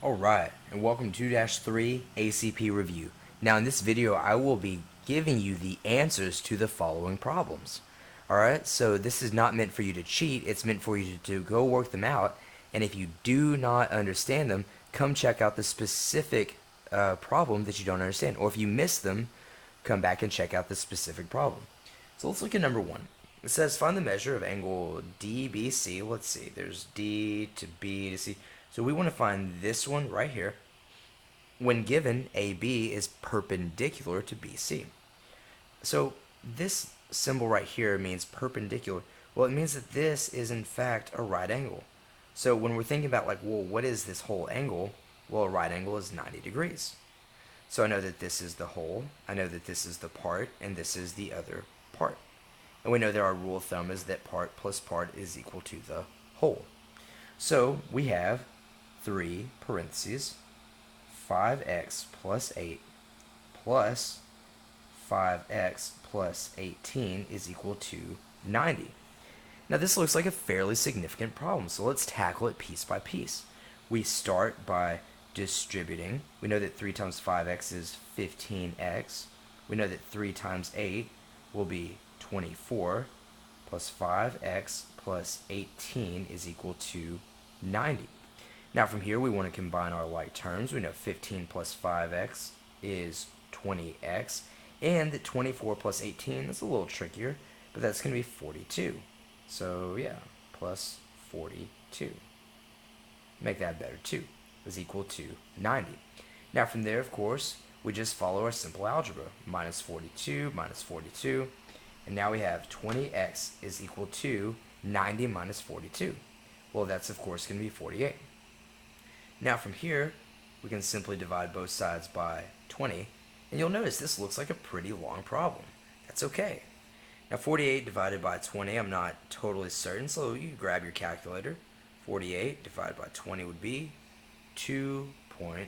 Alright, and welcome to 2-3 ACP Review. Now in this video I will be giving you the answers to the following problems. Alright, so this is not meant for you to cheat, it's meant for you to go work them out, and if you do not understand them, come check out the specific problem that you don't understand. Or if you miss them, come back and check out the specific problem. So let's look at number one. It says find the measure of angle DBC. Let's see, there's D to B to C. So we want to find this one right here when given AB is perpendicular to BC. So this symbol right here means perpendicular. Well, it means that this is in fact a right angle. So when we're thinking about like, well, what is this whole angle? Well, a right angle is 90 degrees. So I know that this is the whole, I know that this is the part, and this is the other part. And we know that our rule of thumb is that part plus part is equal to the whole. So we have 3 parentheses 5x plus 8 plus 5x plus 18 is equal to 90. Now this looks like a fairly significant problem, so let's tackle it piece by piece. We start by distributing. We know that 3 times 5x is 15x. We know that 3 times 8 will be 24 plus 5x plus 18 is equal to 90. Now from here we want to combine our like terms. We know 15 plus 5x is 20x, and that 24 plus 18 is a little trickier, but that's going to be 42. So yeah, plus 42. Make that better too, is equal to 90. Now from there, of course, we just follow our simple algebra. Minus 42, minus 42, and now we have 20x is equal to 90 minus 42. Well, that's of course going to be 48. Now from here, we can simply divide both sides by 20, and you'll notice this looks like a pretty long problem. That's okay. Now 48 divided by 20, I'm not totally certain, so you grab your calculator. 48 divided by 20 would be 2.4.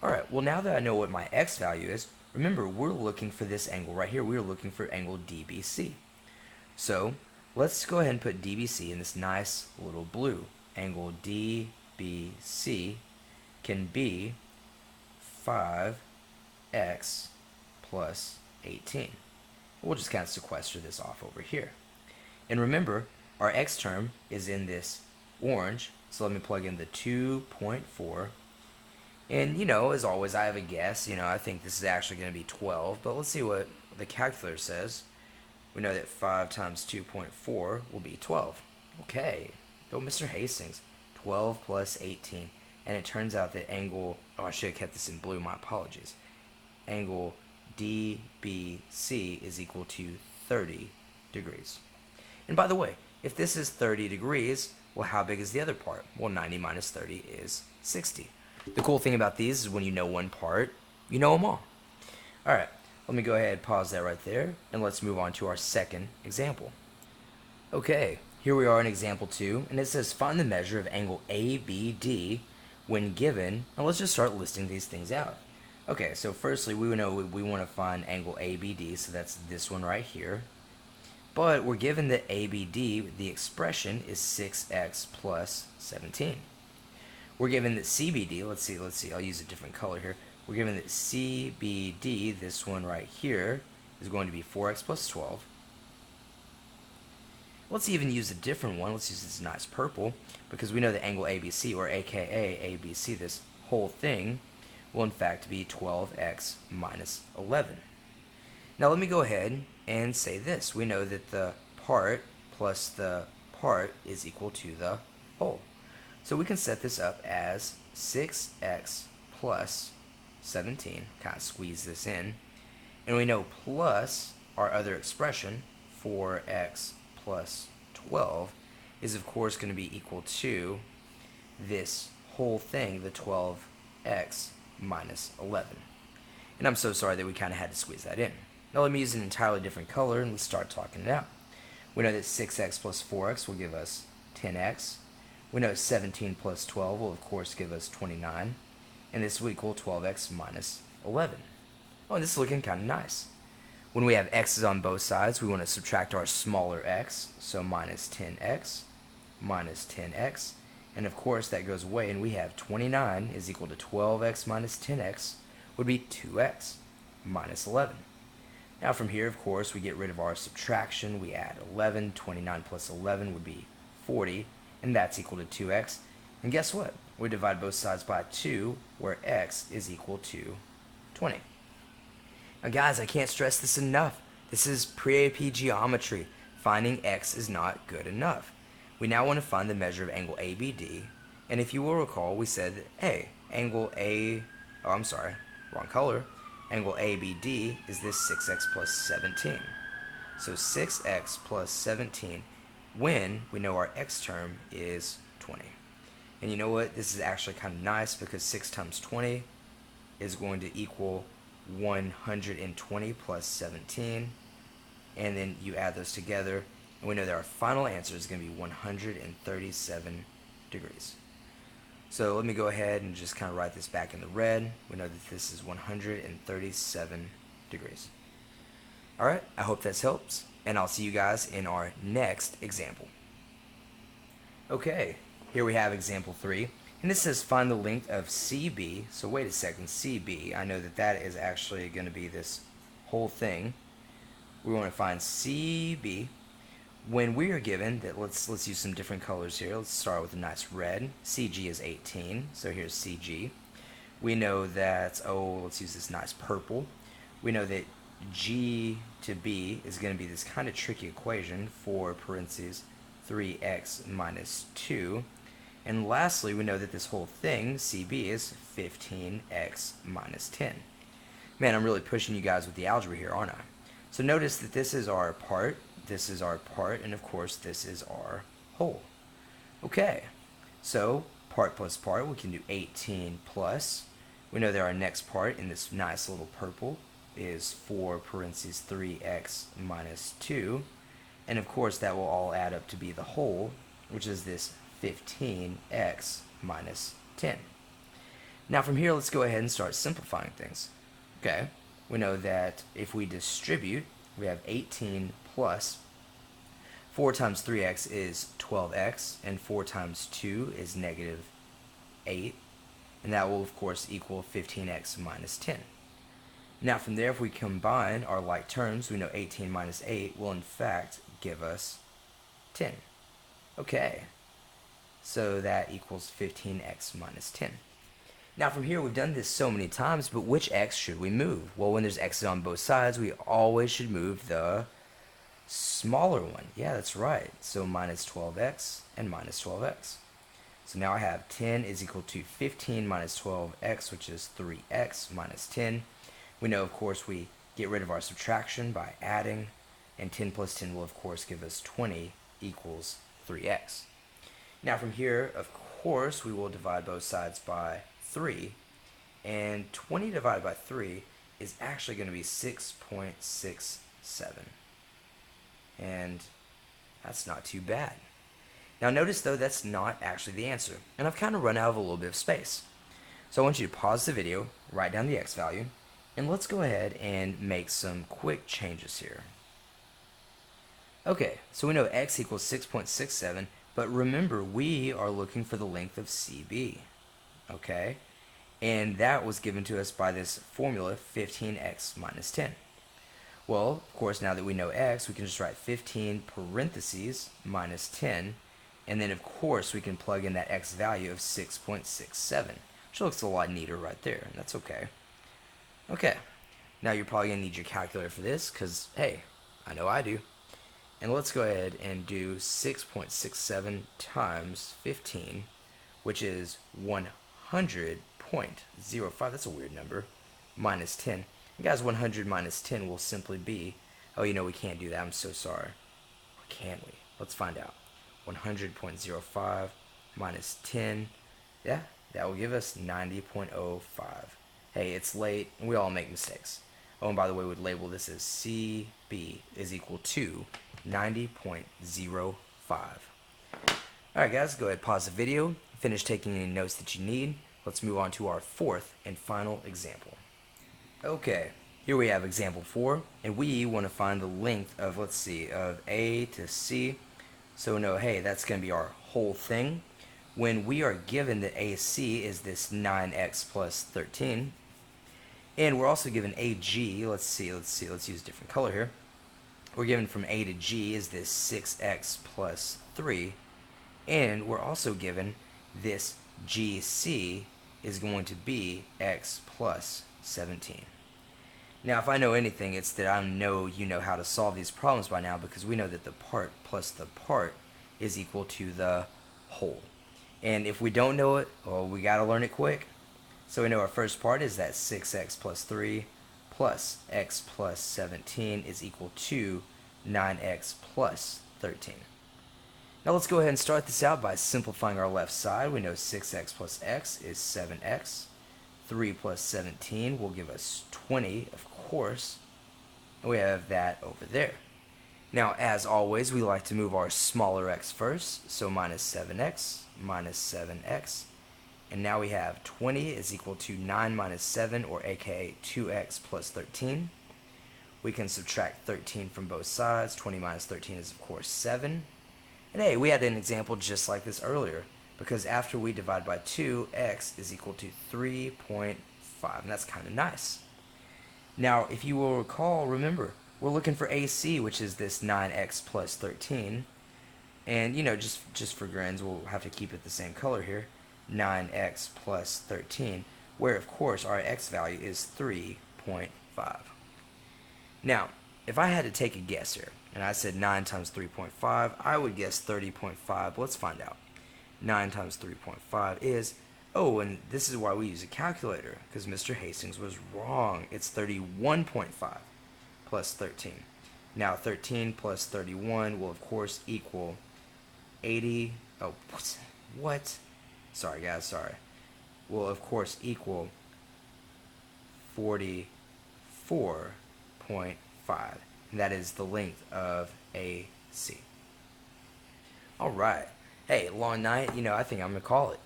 Alright, well now that I know what my x value is, remember we're looking for this angle right here. We're looking for angle DBC. So let's go ahead and put DBC in this nice little blue. Angle DBC can be 5x plus 18. We'll just kind of sequester this off over here. And remember, our x term is in this orange, so let me plug in the 2.4. And you know, as always, I have a guess. You know, I think this is actually going to be 12, but let's see what the calculator says. We know that 5 times 2.4 will be 12. Okay, go Mr. Hastings. 12 plus 18. And it turns out that angle, oh, I should have kept this in blue, my apologies. Angle DBC is equal to 30 degrees. And by the way, if this is 30 degrees, well, how big is the other part? Well, 90 minus 30 is 60. The cool thing about these is when you know one part, you know them all. Alright, let me go ahead and pause that right there, and let's move on to our second example. Okay, here we are in example 2, and it says find the measure of angle ABD when given, and let's just start listing these things out. Okay, so firstly, we know we want to find angle ABD, so that's this one right here. But we're given that ABD, the expression is 6x plus 17. We're given that CBD, let's see, I'll use a different color here. We're given that CBD, this one right here, is going to be 4x plus 12. Let's even use a different one. Let's use this nice purple, because we know the angle ABC, or aka ABC, this whole thing, will in fact be 12x minus 11. Now let me go ahead and say this. We know that the part plus the part is equal to the whole. So we can set this up as 6x plus 17, kind of squeeze this in, and we know plus our other expression, 4x plus 12, is of course going to be equal to this whole thing, the 12x minus 11. And I'm so sorry that we kind of had to squeeze that in. Now let me use an entirely different color and let's start talking it out. We know that 6x plus 4x will give us 10x. We know 17 plus 12 will of course give us 29. And this will equal 12x minus 11. Oh, and this is looking kind of nice. When we have x's on both sides, we want to subtract our smaller x, so minus 10x, And of course that goes away, and we have 29 is equal to 12x minus 10x would be 2x minus 11. Now from here, of course, we get rid of our subtraction. We add 11. 29 plus 11 would be 40, and that's equal to 2x. And guess what? We divide both sides by 2, where x is equal to 20. Now guys, I can't stress this enough. This is pre-AP geometry. Finding x is not good enough. We now want to find the measure of angle ABD, and if you will recall, we said that, hey, angle wrong color. Angle ABD is this 6x plus 17. So 6x plus 17 when we know our x term is 20. And you know what? This is actually kind of nice because 6 times 20 is going to equal 120 plus 17. And then you add those together, and we know that our final answer is going to be 137 degrees. So let me go ahead and just kind of write this back in the red. We know that this is 137 degrees. Alright, I hope this helps, and I'll see you guys in our next example. Okay, here we have example 3, and this says find the length of CB. So wait a second, CB, I know that that is actually going to be this whole thing. We want to find CB. When we are given that, let's use some different colors here. Let's start with a nice red. CG is 18, so here's CG. We know that, let's use this nice purple. We know that G to B is going to be this kind of tricky equation, 4 parentheses 3x minus 2. And lastly, we know that this whole thing, CB, is 15x minus 10. Man, I'm really pushing you guys with the algebra here, aren't I? So notice that this is our part, this is our part, and of course this is our whole. Okay, so part plus part, we can do 18 plus. We know that our next part in this nice little purple is 4 parentheses 3x minus 2. And of course that will all add up to be the whole, which is this 15x minus 10. Now from here, let's go ahead and start simplifying things. Okay, we know that if we distribute, we have 18 plus 4 times 3x is 12x, and 4 times 2 is negative 8, and that will of course equal 15x minus 10. Now from there, if we combine our like terms, we know 18 minus 8 will in fact give us 10. Okay, so that equals 15x minus 10. Now from here, we've done this so many times, but which x should we move? Well, when there's x's on both sides, we always should move the smaller one. Yeah, that's right. So minus 12x and minus 12x. So now I have 10 is equal to 15 minus 12x, which is 3x minus 10. We know, of course, we get rid of our subtraction by adding, and 10 plus 10 will, of course, give us 20 equals 3x. Now from here, of course, we will divide both sides by 3, and 20 divided by 3 is actually going to be 6.67, and that's not too bad. Now notice though, that's not actually the answer, and I've kind of run out of a little bit of space. So I want you to pause the video, write down the x value, and let's go ahead and make some quick changes here. Okay, so we know x equals 6.67, but remember we are looking for the length of CB. Okay, and that was given to us by this formula 15x minus 10. Well, of course, now that we know x, we can just write 15 parentheses minus 10, and then of course we can plug in that x value of 6.67, which looks a lot neater right there, and that's okay. Okay, now you're probably going to need your calculator for this, because hey, I know I do. And let's go ahead and do 6.67 times 15, which is 100.05, that's a weird number, minus 10. And guys, 100 minus 10 will simply be, oh, you know, we can't do that, I'm so sorry. Or can we? Let's find out. 100.05 minus 10, yeah, that will give us 90.05. Hey, it's late, and we all make mistakes. Oh, and by the way, we'd label this as CB is equal to 90.05. Alright guys, go ahead, pause the video, finish taking any notes that you need. Let's move on to our fourth and final example. Okay, here we have example 4, and we want to find the length of, let's see, of A to C. So no, hey, that's going to be our whole thing. when we are given that AC is this 9x plus 13, and we're also given AG, let's use a different color here. We're given from A to G is this 6x plus 3, and we're also given this GC is going to be x plus 17. Now, if I know anything, it's that I know you know how to solve these problems by now, because we know that the part plus the part is equal to the whole. And if we don't know it, well, we got to learn it quick. So we know our first part is that 6x plus 3 plus x plus 17 is equal to 9x plus 13. Now let's go ahead and start this out by simplifying our left side. We know 6x plus x is 7x. 3 plus 17 will give us 20, of course. And we have that over there. Now, as always, we like to move our smaller x first. So minus 7x, minus 7x. And now we have 20 is equal to 9 minus 7, or aka 2x plus 13. We can subtract 13 from both sides. 20 minus 13 is, of course, 7. And hey, we had an example just like this earlier, because after we divide by 2, x is equal to 3.5, and that's kind of nice. Now, if you will recall, remember, we're looking for AC, which is this 9x plus 13. And, you know, just for grins, we'll have to keep it the same color here. 9x plus 13, where, of course, our x value is 3.5. Now, if I had to take a guess here, and I said 9 times 3.5, I would guess 30.5. Let's find out. 9 times 3.5 is, oh, and this is why we use a calculator, because Mr. Hastings was wrong. It's 31.5 plus 13. Now 13 plus 31 will, of course, equal 80. Oh, what? Sorry, guys, sorry. Will, of course, equal 44.5. And that is the length of AC. Alright. Hey, long night. You know, I think I'm going to call it.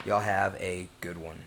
Y'all have a good one.